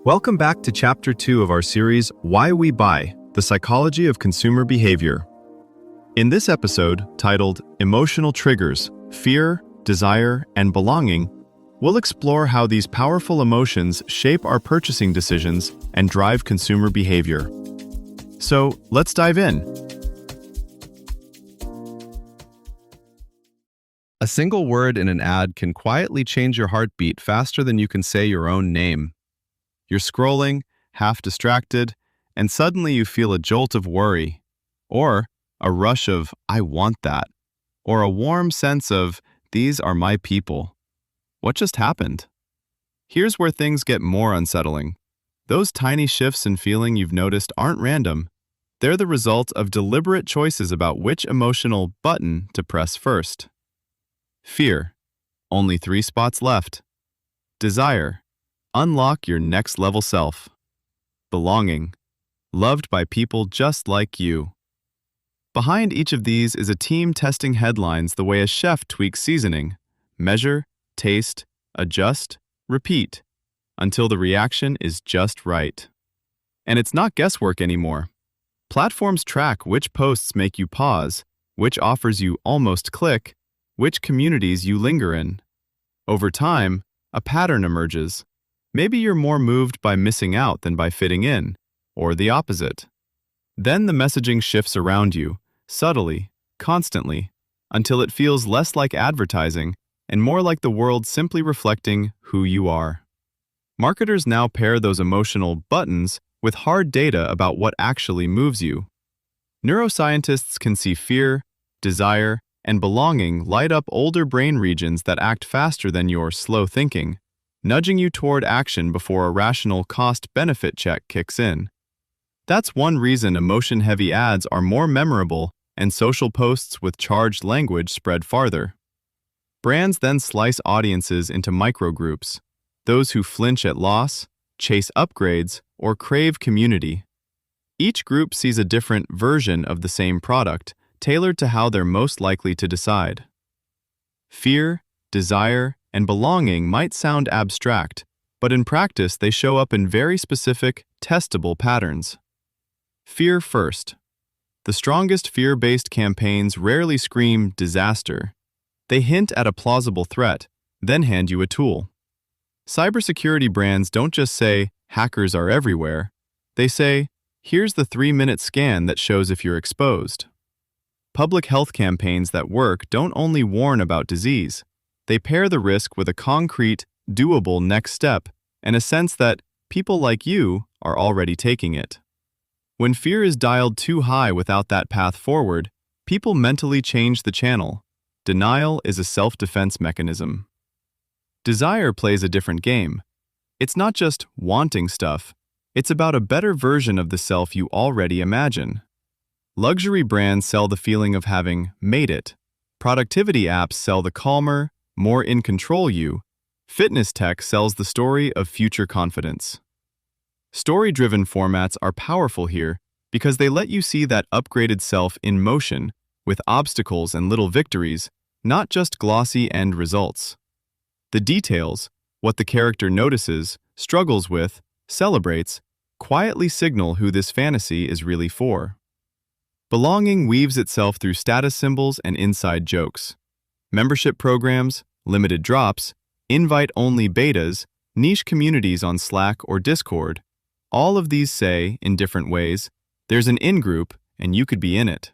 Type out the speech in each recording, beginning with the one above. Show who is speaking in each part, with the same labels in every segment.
Speaker 1: Welcome back to Chapter 2 of our series, Why We Buy: The Psychology of Consumer Behavior. In this episode, titled Emotional Triggers, Fear, Desire, and Belonging, we'll explore how these powerful emotions shape our purchasing decisions and drive consumer behavior. So, let's dive in. A single word in an ad can quietly change your heartbeat faster than you can say your own name. You're scrolling, half distracted, and suddenly you feel a jolt of worry, or a rush of, I want that, or a warm sense of, these are my people. What just happened? Here's where things get more unsettling. Those tiny shifts in feeling you've noticed aren't random. They're the result of deliberate choices about which emotional button to press first. Fear. Only 3 spots left. Desire. Unlock your next level self. Belonging. Loved by people just like you. Behind each of these is a team testing headlines the way a chef tweaks seasoning. Measure, taste, adjust, repeat, until the reaction is just right. And it's not guesswork anymore. Platforms track which posts make you pause, which offers you almost click, which communities you linger in. Over time, a pattern emerges. Maybe you're more moved by missing out than by fitting in, or the opposite. Then the messaging shifts around you, subtly, constantly, until it feels less like advertising and more like the world simply reflecting who you are. Marketers now pair those emotional buttons with hard data about what actually moves you. Neuroscientists can see fear, desire, and belonging light up older brain regions that act faster than your slow thinking, nudging you toward action before a rational cost-benefit check kicks in. That's one reason emotion-heavy ads are more memorable and social posts with charged language spread farther. Brands then slice audiences into microgroups, those who flinch at loss, chase upgrades, or crave community. Each group sees a different version of the same product, tailored to how they're most likely to decide. Fear, desire, and belonging might sound abstract, but in practice they show up in very specific, testable patterns. Fear first. The strongest fear-based campaigns rarely scream disaster. They hint at a plausible threat, then hand you a tool. Cybersecurity brands don't just say, hackers are everywhere. They say, here's the 3-minute scan that shows if you're exposed. Public health campaigns that work don't only warn about disease. They pair the risk with a concrete, doable next step and a sense that people like you are already taking it. When fear is dialed too high without that path forward, people mentally change the channel. Denial is a self-defense mechanism. Desire plays a different game. It's not just wanting stuff. It's about a better version of the self you already imagine. Luxury brands sell the feeling of having made it. Productivity apps sell the calmer, more in control you. Fitness tech sells the story of future confidence. Story-driven formats are powerful here because they let you see that upgraded self in motion, with obstacles and little victories, not just glossy end results. The details, what the character notices, struggles with, celebrates, quietly signal who this fantasy is really for. Belonging weaves itself through status symbols and inside jokes. Membership programs, limited drops, invite-only betas, niche communities on Slack or Discord, all of these say, in different ways, there's an in-group and you could be in it.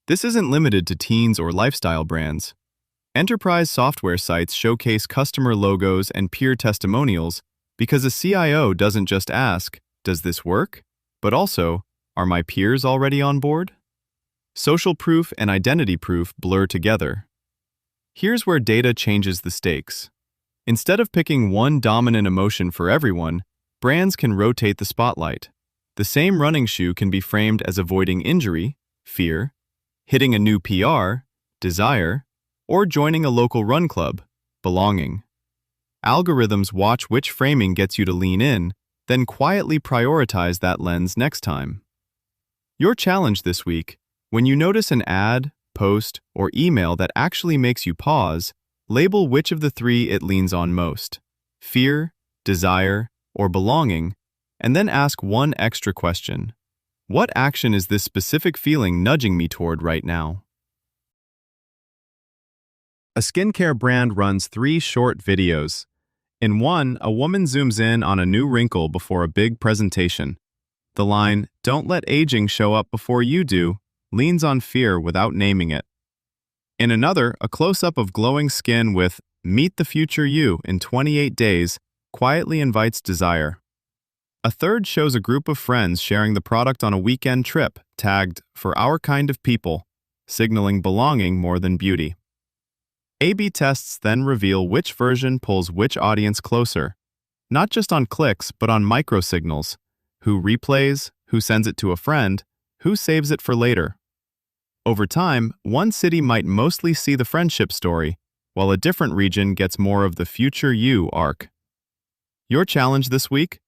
Speaker 1: This isn't limited to teens or lifestyle brands. Enterprise software sites showcase customer logos and peer testimonials because a CIO doesn't just ask, does this work? But also, are my peers already on board? Social proof and identity proof blur together. Here's where data changes the stakes. Instead of picking one dominant emotion for everyone, brands can rotate the spotlight. The same running shoe can be framed as avoiding injury, fear, hitting a new PR, desire, or joining a local run club, belonging. Algorithms watch which framing gets you to lean in, then quietly prioritize that lens next time. Your challenge this week, when you notice an ad, post, or email that actually makes you pause, label which of the 3 it leans on most: fear, desire, or belonging, and then ask one extra question. What action is this specific feeling nudging me toward right now? A skincare brand runs 3 short videos. In one, a woman zooms in on a new wrinkle before a big presentation. The line, "Don't let aging show up before you do," leans on fear without naming it. In another, a close-up of glowing skin with "Meet the future you in 28 days" quietly invites desire. A third shows a group of friends sharing the product on a weekend trip, tagged "For our kind of people," signaling belonging more than beauty. A/B tests then reveal which version pulls which audience closer, not just on clicks but on microsignals: who replays, who sends it to a friend, who saves it for later. Over time, one city might mostly see the friendship story, while a different region gets more of the future you arc. Your challenge this week?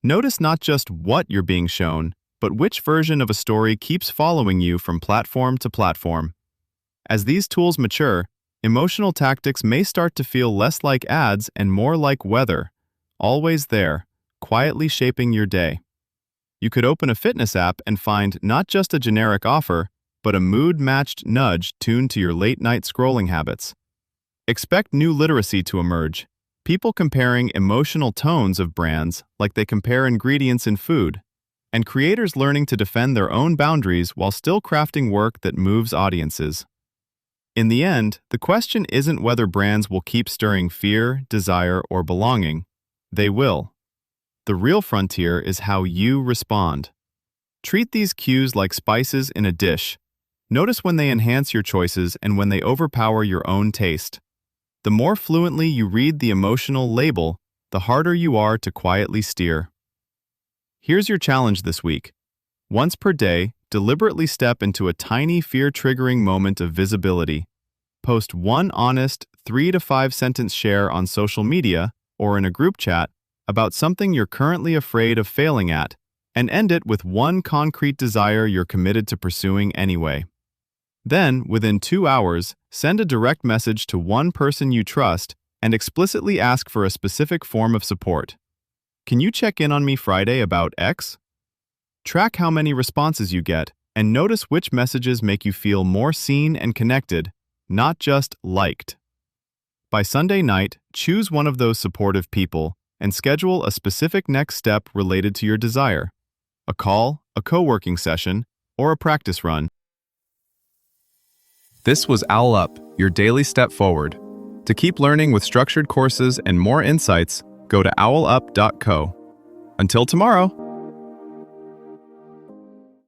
Speaker 1: Notice not just what you're being shown, but which version of a story keeps following you from platform to platform. As these tools mature, emotional tactics may start to feel less like ads and more like weather, always there, quietly shaping your day. You could open a fitness app and find not just a generic offer, but a mood-matched nudge tuned to your late-night scrolling habits. Expect new literacy to emerge, people comparing emotional tones of brands like they compare ingredients in food, and creators learning to defend their own boundaries while still crafting work that moves audiences. In the end, the question isn't whether brands will keep stirring fear, desire, or belonging. They will. The real frontier is how you respond. Treat these cues like spices in a dish. Notice when they enhance your choices and when they overpower your own taste. The more fluently you read the emotional label, the harder you are to quietly steer. Here's your challenge this week. Once per day, deliberately step into a tiny fear-triggering moment of visibility. Post one honest 3 to 5 sentence share on social media or in a group chat about something you're currently afraid of failing at, and end it with one concrete desire you're committed to pursuing anyway. Then, within 2 hours, send a direct message to one person you trust and explicitly ask for a specific form of support. Can you check in on me Friday about X? Track how many responses you get and notice which messages make you feel more seen and connected, not just liked. By Sunday night, choose one of those supportive people and schedule a specific next step related to your desire: a call, a co-working session, or a practice run. This was Owl Up, your daily step forward. To keep learning with structured courses and more insights, go to owlup.co. Until tomorrow!